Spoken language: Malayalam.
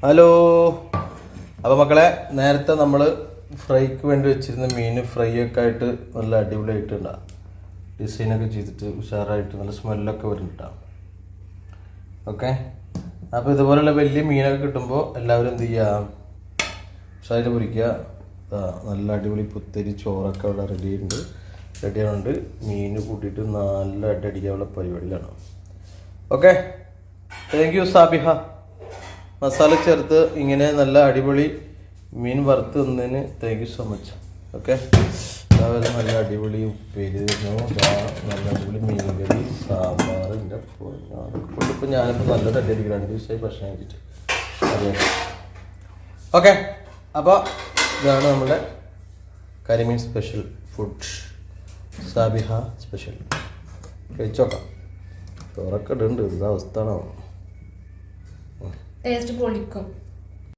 ഹലോ. അപ്പോൾ മക്കളെ, നേരത്തെ നമ്മൾ ഫ്രൈക്ക് വേണ്ടി വെച്ചിരുന്ന മീൻ ഫ്രൈ ഒക്കെ ആയിട്ട് നല്ല അടിപൊളിയായിട്ടുണ്ടാകും. ഡിസൈനൊക്കെ ചെയ്തിട്ട് ഉഷാറായിട്ട് നല്ല സ്മെല്ലൊക്കെ വരുന്നുണ്ടാകും. ഓക്കെ. അപ്പോൾ ഇതുപോലെയുള്ള വലിയ മീനൊക്കെ കിട്ടുമ്പോൾ എല്ലാവരും എന്ത് ചെയ്യുക, ഉഷാറായിട്ട് പൊരിക്കുക. നല്ല അടിപൊളി പുത്തരി ചോറൊക്കെ അവിടെ റെഡിയാവുന്നുണ്ട്. മീൻ കൂട്ടിയിട്ട് നല്ല അടിക്കാനുള്ള പരിപാടിയിലാണ്. Okay. Thank you Sabiha. Masala ചേർത്ത് ഇങ്ങനെ നല്ല അടിപൊളി മീൻ വറുത്ത് തന്നതിന് thank you so much. Okay. അതായത് നല്ല അടിപൊളി ഉപ്പേരി തന്നു, നല്ല അടിപൊളി മീൻ കറി, സാമ്പാർ. എൻ്റെ കൊണ്ടിപ്പോൾ ഞാനിപ്പോൾ നല്ലൊരു അടിപൊളി 2 ദിവസമായി ഭക്ഷണം കഴിച്ചിട്ട് അറിയാം. ഓക്കെ. അപ്പോൾ ഇതാണ് നമ്മുടെ കരിമീൻ സ്പെഷ്യൽ ഫുഡ്, സാബിഹ സ്പെഷ്യൽ. കഴിച്ചോക്കാം. ചോറൊക്കെ ഇടുന്നുണ്ട്. ഇത് അവസ്ഥ ടേസ്റ്റ് പൊളിക്കും.